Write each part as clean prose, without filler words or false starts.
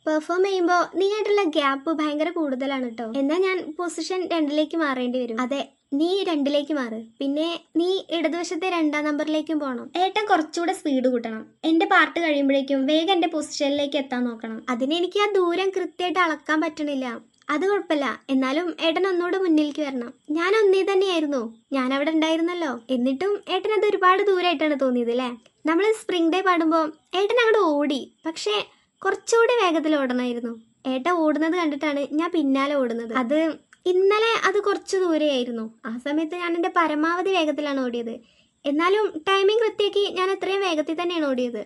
Perform ചെയ്യുമ്പോൾ നീ ആയിട്ടുള്ള ഗ്യാപ്പ് ഭയങ്കര കൂടുതലാണ് കേട്ടോ. എന്നാൽ ഞാൻ പൊസിഷൻ 2ലേക്ക് മാറേണ്ടി വരും. അതെ, നീ 2ലേക്ക് മാറ്. പിന്നെ നീ ഇടതുവശത്തെ 2ാം നമ്പറിലേക്കും പോകണം. ഏട്ടൻ കുറച്ചുകൂടെ സ്പീഡ് കൂട്ടണം. എന്റെ പാർട്ട് കഴിയുമ്പോഴേക്കും വേഗം എന്റെ പൊസിഷനിലേക്ക് എത്താൻ നോക്കണം. അതിനെനിക്ക് ആ ദൂരം കൃത്യമായിട്ട് അളക്കാൻ പറ്റണില്ല. അത് കുഴപ്പമില്ല, എന്നാലും ഏട്ടൻ ഒന്നുകൂടെ മുന്നിലേക്ക് വരണം. ഞാൻ ഒന്നേ തന്നെയായിരുന്നു, ഞാൻ അവിടെ ഉണ്ടായിരുന്നല്ലോ. എന്നിട്ടും ഏട്ടൻ അത് ഒരുപാട് ദൂരമായിട്ടാണ് തോന്നിയത് അല്ലേ? നമ്മൾ സ്പ്രിംഗ് ഡേ പാടുമ്പോൾ ഏട്ടൻ അങ്ങോട്ട് ഓടി, പക്ഷേ കുറച്ചുകൂടി വേഗത്തിൽ ഓടണമായിരുന്നു. ഏട്ടൻ ഓടുന്നത് കണ്ടിട്ടാണ് ഞാൻ പിന്നാലെ ഓടുന്നത്. ഇന്നലെ അത് കുറച്ച് ദൂരെയായിരുന്നു. ആ സമയത്ത് ഞാൻ എൻ്റെ പരമാവധി വേഗത്തിലാണ് ഓടിയത്. എന്നാലും ടൈമിംഗ് കൃത്യമാക്കി ഞാൻ അത്രയും വേഗത്തിൽ തന്നെയാണ് ഓടിയത്.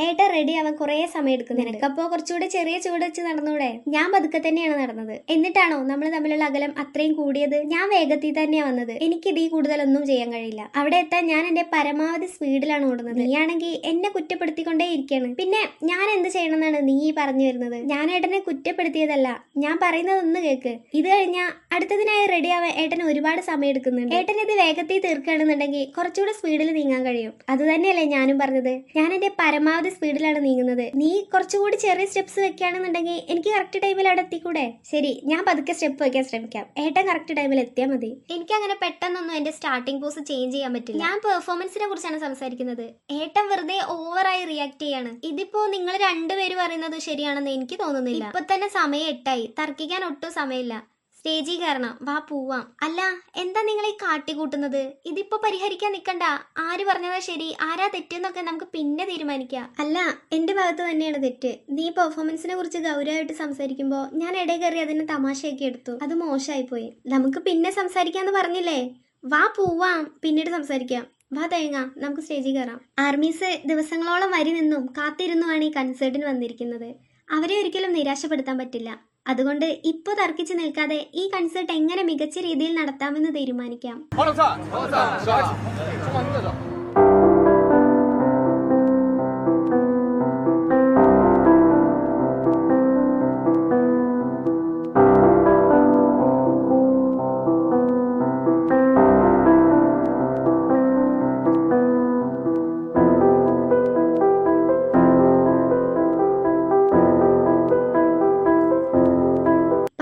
ഏട്ടൻ റെഡി ആവാൻ കുറേ സമയം എടുക്കുന്നു. നിനക്കപ്പോൾ കുറച്ചുകൂടെ ചെറിയ ചൂട് വെച്ച് നടന്നൂടെ? ഞാൻ പതുക്കെ തന്നെയാണ് നടന്നത്. എന്നിട്ടാണോ നമ്മൾ തമ്മിലുള്ള അകലം അത്രയും കൂടിയത്? ഞാൻ വേഗത്തിൽ തന്നെയാണ് വന്നത്. എനിക്ക് ഇതിൽ കൂടുതലൊന്നും ചെയ്യാൻ കഴിയില്ല. അവിടെ എത്താൻ ഞാൻ എൻ്റെ പരമാവധി സ്പീഡിലാണ് ഓടുന്നത്. നീയാണെങ്കിൽ എന്നെ കുറ്റപ്പെടുത്തിക്കൊണ്ടേ ഇരിക്കുകയാണ്. പിന്നെ ഞാൻ എന്ത് ചെയ്യണമെന്നാണ് നീ പറഞ്ഞു വരുന്നത്? ഞാൻ ഏട്ടനെ കുറ്റപ്പെടുത്തിയതല്ല, ഞാൻ പറയുന്നതൊന്ന് കേൾക്ക്. ഇത് കഴിഞ്ഞാൽ അടുത്തതിനായി റെഡി ആവാൻ ഏട്ടന് ഒരുപാട് സമയം എടുക്കുന്നുണ്ട്. ഏട്ടൻ ഇത് വേഗത്തിൽ തീർക്കുകയാണെന്നുണ്ടെങ്കിൽ കുറച്ചുകൂടെ സ്പീഡിൽ നീങ്ങാൻ കഴിയും. അത് തന്നെയല്ലേ ഞാനും പറഞ്ഞത്. ഞാൻ എൻ്റെ പരമാവധി സ്പീഡിലാണ് നീങ്ങുന്നത്. നീ കുറച്ചുകൂടി ചെറിയ സ്റ്റെപ്സ് വെക്കുകയാണെന്നുണ്ടെങ്കിൽ എനിക്ക് കറക്റ്റ് ടൈമിൽ അവിടെ എത്തിക്കൂടെ? ശരി, ഞാൻ പതുക്കെ സ്റ്റെപ്പ് വെക്കാൻ ശ്രമിക്കാം. ഏട്ടൻ കറക്റ്റ് ടൈമിൽ എത്തിയാൽ മതി. എനിക്ക് അങ്ങനെ പെട്ടെന്നൊന്നും എന്റെ സ്റ്റാർട്ടിംഗ് പോസ് ചേഞ്ച് ചെയ്യാൻ പറ്റില്ല. ഞാൻ പെർഫോമൻസിനെ കുറിച്ചാണ് സംസാരിക്കുന്നത്. ഏട്ടൻ വെറുതെ ഓവറായി റിയാക്ട് ചെയ്യാണ്. ഇതിപ്പോ നിങ്ങൾ രണ്ടുപേരും പറയുന്നത് ശരിയാണെന്ന് എനിക്ക് തോന്നുന്നില്ല. ഇപ്പൊ തന്നെ സമയം 8ആയി. തർക്കിക്കാൻ ഒട്ടും സമയമില്ല. സ്റ്റേജിൽ കയറണം, വാ പോവാം. അല്ല, എന്താ നിങ്ങൾ ഈ കാട്ടിക്കൂട്ടുന്നത്? ഇതിപ്പോ പരിഹരിക്കാൻ നിൽക്കണ്ട. ആര് പറഞ്ഞതാ ശരി, ആരാ തെറ്റെന്നൊക്കെ നമുക്ക് പിന്നെ തീരുമാനിക്കാം. അല്ല, എന്റെ ഭാഗത്ത് തന്നെയാണ് തെറ്റ്. നീ പെർഫോമൻസിനെ കുറിച്ച് ഗൗരവമായിട്ട് സംസാരിക്കുമ്പോൾ ഞാൻ ഇടയിൽ കയറി അതിനെ തമാശയാക്കി എടുത്തു. അത് മോശമായി പോയി. നമുക്ക് പിന്നെ സംസാരിക്കാന്ന് പറഞ്ഞില്ലേ? വാ പോവാം, പിന്നീട് സംസാരിക്കാം. വാ തേങ്ങ, നമുക്ക് സ്റ്റേജിൽ കയറാം. ആർമീസ് ദിവസങ്ങളോളം വരി നിന്നും കാത്തിരുന്നുമാണ് ഈ കൺസേർട്ടിന് വന്നിരിക്കുന്നത്. അവരെ ഒരിക്കലും നിരാശപ്പെടുത്താൻ പറ്റില്ല. അതുകൊണ്ട് ഇപ്പൊ തർക്കിച്ച് നിൽക്കാതെ ഈ കൺസേർട്ട് എങ്ങനെ മികച്ച രീതിയിൽ നടത്താമെന്ന് തീരുമാനിക്കാം.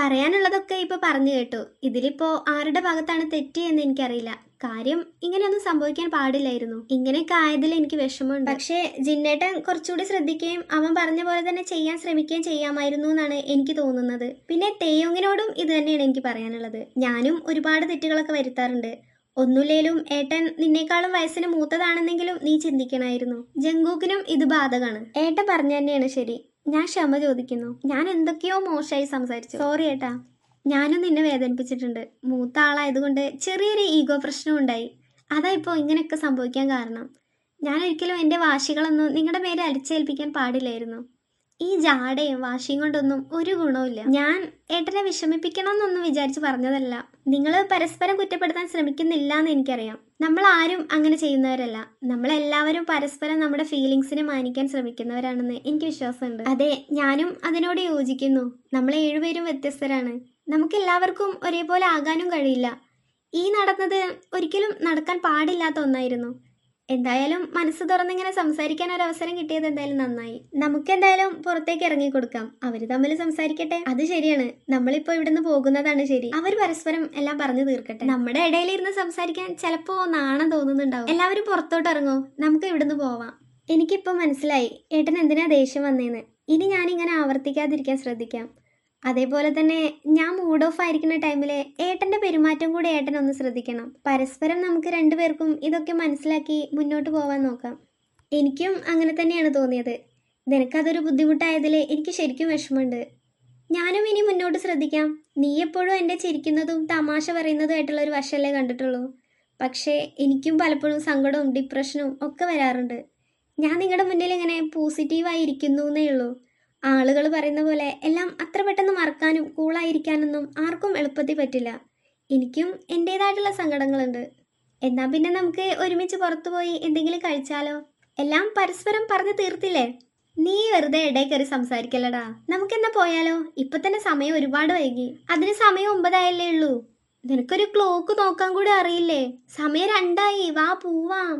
പറയാനുള്ളതൊക്കെ ഇപ്പൊ പറഞ്ഞു കേട്ടു. ഇതിലിപ്പോ ആരുടെ ഭാഗത്താണ് തെറ്റ് എന്ന് എനിക്കറിയില്ല. കാര്യം ഇങ്ങനെയൊന്നും സംഭവിക്കാൻ പാടില്ലായിരുന്നു. ഇങ്ങനെയൊക്കെ ആയതിൽ എനിക്ക് വിഷമമുണ്ട്. പക്ഷേ ജിന്നേട്ടൻ കുറച്ചുകൂടി ശ്രദ്ധിക്കുകയും അവൻ പറഞ്ഞ പോലെ തന്നെ ചെയ്യാൻ ശ്രമിക്കുകയും ചെയ്യാമായിരുന്നു എന്നാണ് എനിക്ക് തോന്നുന്നത്. പിന്നെ തേയോങ്ങിനോടും ഇത് തന്നെയാണ് എനിക്ക് പറയാനുള്ളത്. ഞാനും ഒരുപാട് തെറ്റുകളൊക്കെ വരുത്താറുണ്ട്. ഒന്നുമില്ലേലും ഏട്ടൻ നിന്നേക്കാളും വയസ്സിന് മൂത്തതാണെന്നെങ്കിലും നീ ചിന്തിക്കണമായിരുന്നു. ജങ്കൂക്കിനും ഇത് ബാധകമാണ്. ഏട്ടൻ പറഞ്ഞു തന്നെയാണ് ശരി. ഞാൻ ക്ഷമ ചോദിക്കുന്നു. ഞാൻ എന്തൊക്കെയോ മോശമായി സംസാരിച്ചു. സോറി ഏട്ടാ, ഞാനും നിന്നെ വേദനിപ്പിച്ചിട്ടുണ്ട്. മൂത്ത ആളായതുകൊണ്ട് ചെറിയൊരു ഈഗോ പ്രശ്നം ഉണ്ടായി. അതാ ഇപ്പോൾ ഇങ്ങനെയൊക്കെ സംഭവിക്കാൻ കാരണം. ഞാൻ ഒരിക്കലും എൻ്റെ വാശികളൊന്നും നിങ്ങളുടെ മേലെ അടിച്ചേൽപ്പിക്കാൻ പാടില്ലായിരുന്നു. ഈ ജാടയും വാശിയും കൊണ്ടൊന്നും ഒരു ഗുണവുമില്ല. ഞാൻ ഏട്ടനെ വിഷമിപ്പിക്കണമെന്നൊന്നും വിചാരിച്ച് പറഞ്ഞതല്ല. നിങ്ങൾ പരസ്പരം കുറ്റപ്പെടുത്താൻ ശ്രമിക്കുന്നില്ല എന്ന് എനിക്കറിയാം. നമ്മൾ ആരും അങ്ങനെ ചെയ്യുന്നവരല്ല. നമ്മളെല്ലാവരും പരസ്പരം നമ്മുടെ ഫീലിങ്സിനെ മാനിക്കാൻ ശ്രമിക്കുന്നവരാണെന്ന് എനിക്ക് വിശ്വാസമുണ്ട്. അതെ, ഞാനും അതിനോട് യോജിക്കുന്നു. നമ്മൾ 7 പേരും വ്യത്യസ്തരാണ്. നമുക്ക് എല്ലാവർക്കും ഒരേപോലെ ആകാനും കഴിയില്ല. ഈ നടന്നത് ഒരിക്കലും നടക്കാൻ പാടില്ലാത്ത ഒന്നായിരുന്നു. എന്തായാലും മനസ്സ് തുറന്നിങ്ങനെ സംസാരിക്കാൻ ഒരു അവസരം കിട്ടിയത് എന്തായാലും നന്നായി. നമുക്കെന്തായാലും പുറത്തേക്ക് ഇറങ്ങി കൊടുക്കാം. അവര് തമ്മിൽ സംസാരിക്കട്ടെ. അത് ശരിയാണ്, നമ്മളിപ്പോ ഇവിടുന്ന് പോകുന്നതാണ് ശരി. അവർ പരസ്പരം എല്ലാം പറഞ്ഞു തീർക്കട്ടെ. നമ്മുടെ ഇടയിലിരുന്ന് സംസാരിക്കാൻ ചിലപ്പോ നാണം തോന്നുന്നുണ്ടാവും. എല്ലാവരും പുറത്തോട്ട് ഇറങ്ങോ, നമുക്ക് ഇവിടുന്ന് പോവാം. എനിക്കിപ്പോ മനസ്സിലായി ഏട്ടൻ എന്തിനാ ദേഷ്യം വന്നേന്ന്. ഇനി ഞാനിങ്ങനെ ആവർത്തിക്കാതിരിക്കാൻ ശ്രദ്ധിക്കാം. അതേപോലെ തന്നെ ഞാൻ മൂഡ് ഓഫ് ആയിരിക്കുന്ന ടൈമിൽ ഏട്ടൻ്റെ പെരുമാറ്റം കൂടി ഏട്ടൻ ഒന്ന് ശ്രദ്ധിക്കണം. പരസ്പരം നമുക്ക് രണ്ടുപേർക്കും ഇതൊക്കെ മനസ്സിലാക്കി മുന്നോട്ട് പോവാൻ നോക്കാം. എനിക്കും അങ്ങനെ തന്നെയാണ് തോന്നിയത്. നിനക്കതൊരു ബുദ്ധിമുട്ടായതിൽ എനിക്ക് ശരിക്കും വിഷമമുണ്ട്. ഞാനും ഇനി മുന്നോട്ട് ശ്രദ്ധിക്കാം. നീ എപ്പോഴും എൻ്റെ ചിരിക്കുന്നതും തമാശ പറയുന്നതും ആയിട്ടുള്ള ഒരു വശമല്ലേ കണ്ടിട്ടുള്ളൂ. പക്ഷേ എനിക്കും പലപ്പോഴും സങ്കടവും ഡിപ്രഷനും ഒക്കെ വരാറുണ്ട്. ഞാൻ നിങ്ങളുടെ മുന്നിൽ ഇങ്ങനെ പോസിറ്റീവായി ഇരിക്കുന്നു എന്നേ ഉള്ളൂ. ആളുകൾ പറയുന്ന പോലെ എല്ലാം അത്ര പെട്ടെന്ന് മറക്കാനും കൂളായിരിക്കാനൊന്നും ആർക്കും എളുപ്പത്തിൽ പറ്റില്ല. എനിക്കും എൻ്റേതായിട്ടുള്ള സങ്കടങ്ങളുണ്ട്. എന്നാൽ പിന്നെ നമുക്ക് ഒരുമിച്ച് പുറത്തുപോയി എന്തെങ്കിലും കഴിച്ചാലോ? എല്ലാം പരസ്പരം പറഞ്ഞു തീർത്തില്ലേ? നീ വെറുതെ ഇടയിൽ കയറി സംസാരിക്കല്ലടാ. നമുക്കെന്നാ പോയാലോ? ഇപ്പൊ തന്നെ സമയം ഒരുപാട് വൈകി. അതിന് സമയം 9 ഉള്ളൂ. നിനക്കൊരു ക്ലോക്ക് നോക്കാൻ കൂടി അറിയില്ലേ? സമയം 2 വാ പോവാം.